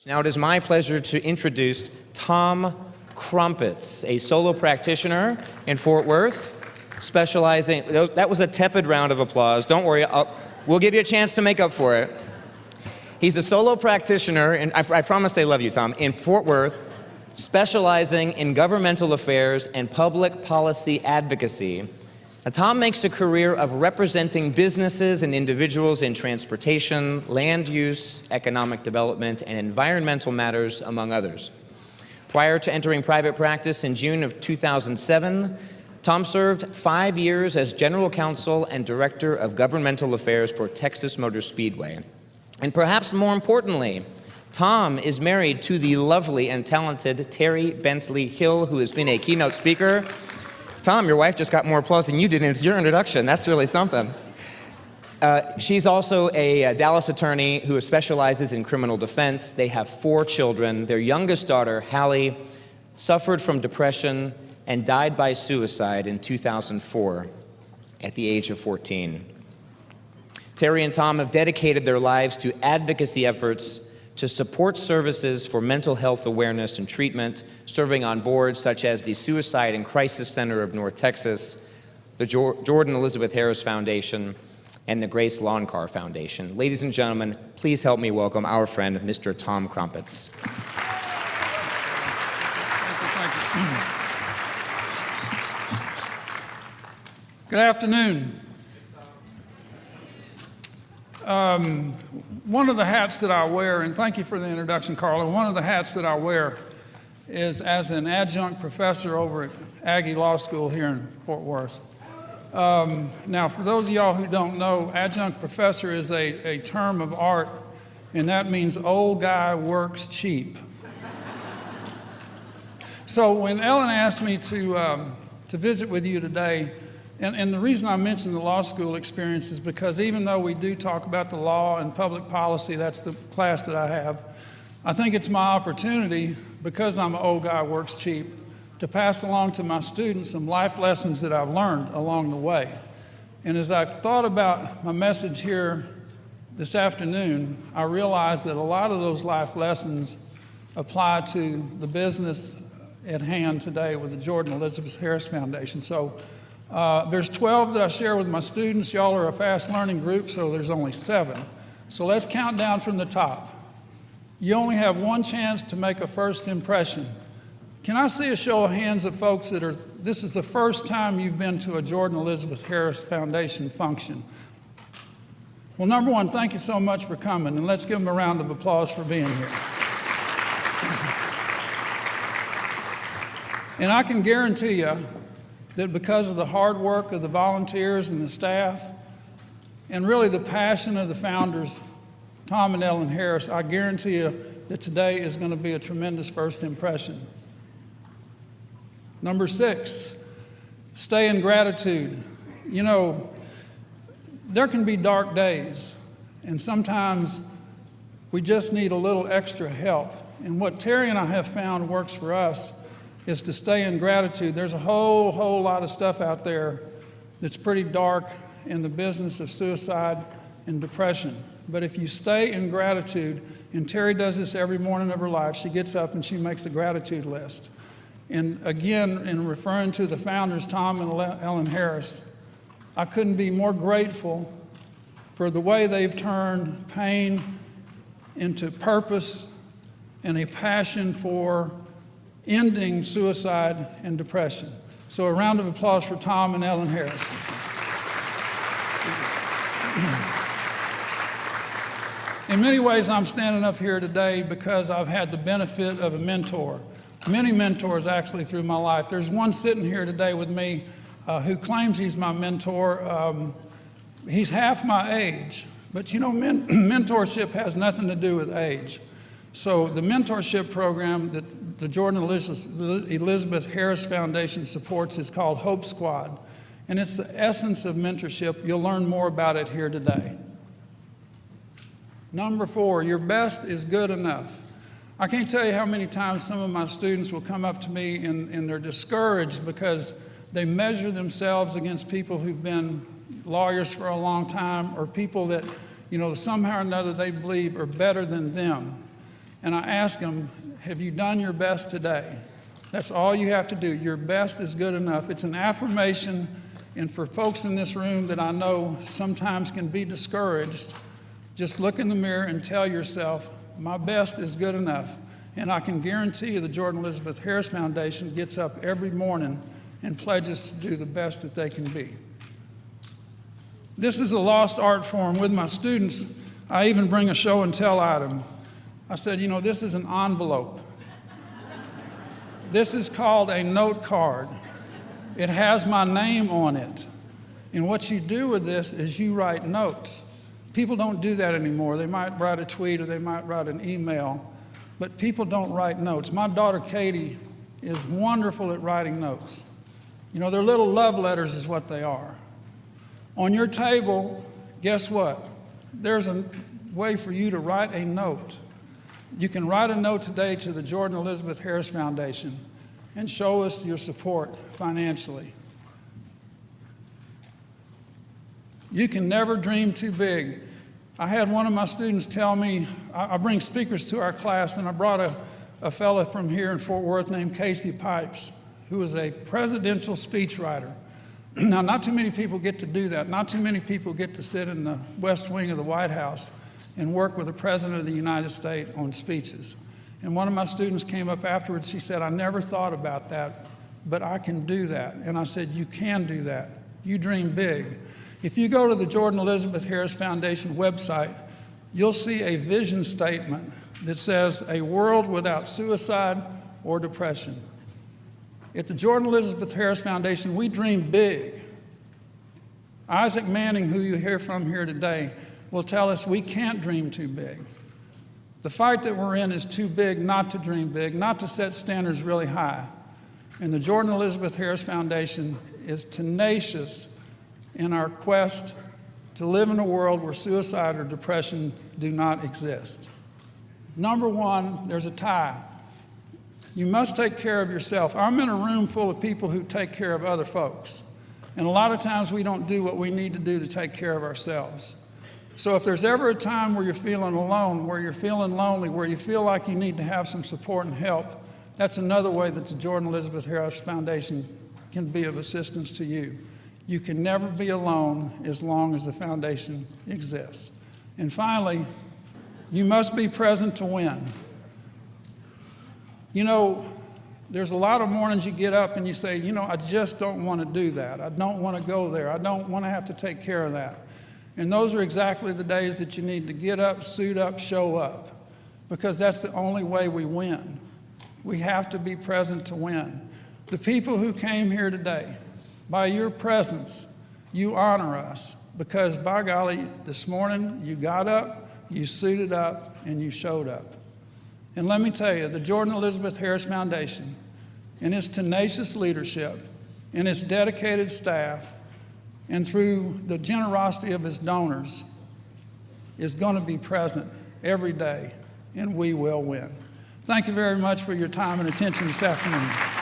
Now it is my pleasure to introduce Tom Krampitz, a solo practitioner in Fort Worth, specializing, that was a tepid round of applause, don't worry, we'll give you a chance to make up for it. He's a solo practitioner, and I promise they love you, Tom, in Fort Worth, specializing in governmental affairs and public policy advocacy. Now, Tom makes a career of representing businesses and individuals in transportation, land use, economic development, and environmental matters, among others. Prior to entering private practice in June of 2007, Tom served 5 years as General Counsel and Director of Governmental Affairs for Texas Motor Speedway. And perhaps more importantly, Tom is married to the lovely and talented Terry Bentley Hill, who has been a keynote speaker. Tom, your wife just got more applause than you did in your introduction. That's really something. She's also a Dallas attorney who specializes in criminal defense. They have 4 children. Their youngest daughter, Hallie, suffered from depression and died by suicide in 2004 at the age of 14. Terry and Tom have dedicated their lives to advocacy efforts to support services for mental health awareness and treatment, serving on boards such as the Suicide and Crisis Center of North Texas, the Jordan Elizabeth Harris Foundation, and the Grace Lawn Car Foundation. Ladies and gentlemen, please help me welcome our friend, Mr. Tom Krampitz. Thank you. Good afternoon. One of the hats that I wear, and thank you for the introduction, Carla, one of the hats that I wear is as an adjunct professor over at Aggie Law School here in Fort Worth. Now, for those of y'all who don't know, adjunct professor is a term of art, and that means old guy works cheap. So when Ellen asked me to visit with you today, and the reason I mentioned the law school experience is because even though we do talk about the law and public policy, that's the class that I have, I think it's my opportunity, because I'm an old guy who works cheap, to pass along to my students some life lessons that I've learned along the way. And as I thought about my message here this afternoon, I realized that a lot of those life lessons apply to the business at hand today with the Jordan Elizabeth Harris Foundation. So there's 12 that I share with my students. Y'all are a fast learning group, so there's only 7. So let's count down from the top. You only have one chance to make a first impression. Can I see a show of hands of folks that this is the first time you've been to a Jordan Elizabeth Harris Foundation function? Well, number one, thank you so much for coming, and let's give them a round of applause for being here. And I can guarantee you that because of the hard work of the volunteers and the staff, and really the passion of the founders, Tom and Ellen Harris, I guarantee you that today is going to be a tremendous first impression. Number 6, stay in gratitude. You know, there can be dark days, and sometimes we just need a little extra help. And what Terry and I have found works for us is to stay in gratitude. There's a whole lot of stuff out there that's pretty dark in the business of suicide and depression. But if you stay in gratitude, and Terry does this every morning of her life, she gets up and she makes a gratitude list. And again, in referring to the founders, Tom and Ellen Harris, I couldn't be more grateful for the way they've turned pain into purpose and a passion for ending suicide and depression. So a round of applause for Tom and Ellen Harris. In many ways, I'm standing up here today because I've had the benefit of a mentor. Many mentors actually through my life. There's one sitting here today with me who claims he's my mentor. He's half my age, but you know, mentorship has nothing to do with age. So the mentorship program that the Jordan Elizabeth Harris Foundation supports is called Hope Squad, and it's the essence of mentorship. You'll learn more about it here today. Number 4, your best is good enough. I can't tell you how many times some of my students will come up to me and they're discouraged because they measure themselves against people who've been lawyers for a long time, or people that, you know, somehow or another they believe are better than them. and I ask them, have you done your best today? That's all you have to do. Your best is good enough. It's an affirmation, and for folks in this room that I know sometimes can be discouraged, just look in the mirror and tell yourself, my best is good enough. And I can guarantee you the Jordan Elizabeth Harris Foundation gets up every morning and pledges to do the best that they can be. This is a lost art form. With my students, I even bring a show and tell item. I said, you know, this is an envelope. This is called a note card. It has my name on it. And what you do with this is you write notes. People don't do that anymore. They might write a tweet or they might write an email, but people don't write notes. My daughter Katie is wonderful at writing notes. You know, they're little love letters is what they are. On your table, guess what? There's a way for you to write a note. You can write a note today to the Jordan Elizabeth Harris Foundation and show us your support financially. You can never dream too big. I had one of my students tell me, I bring speakers to our class, and I brought a fella from here in Fort Worth named Casey Pipes, who is a presidential speechwriter. Now, not too many people get to do that. Not too many people get to sit in the West Wing of the White House and work with the President of the United States on speeches. And one of my students came up afterwards, she said, I never thought about that, but I can do that. And I said, you can do that. You dream big. If you go to the Jordan Elizabeth Harris Foundation website, you'll see a vision statement that says, a world without suicide or depression. At the Jordan Elizabeth Harris Foundation, we dream big. Isaac Manning, who you hear from here today, will tell us we can't dream too big. The fight that we're in is too big not to dream big, not to set standards really high. And the Jordan Elizabeth Harris Foundation is tenacious in our quest to live in a world where suicide or depression do not exist. Number one, there's a tie. You must take care of yourself. I'm in a room full of people who take care of other folks. And a lot of times we don't do what we need to do to take care of ourselves. So if there's ever a time where you're feeling alone, where you're feeling lonely, where you feel like you need to have some support and help, that's another way that the Jordan Elizabeth Harris Foundation can be of assistance to you. You can never be alone as long as the foundation exists. And finally, you must be present to win. You know, there's a lot of mornings you get up and you say, you know, I just don't want to do that. I don't want to go there. I don't want to have to take care of that. And those are exactly the days that you need to get up, suit up, show up, because that's the only way we win. We have to be present to win. The people who came here today, by your presence, you honor us, because by golly, this morning you got up, you suited up, and you showed up. And let me tell you, the Jordan Elizabeth Harris Foundation, in its tenacious leadership, in its dedicated staff, and through the generosity of its donors, is going to be present every day, and we will win. Thank you very much for your time and attention this afternoon.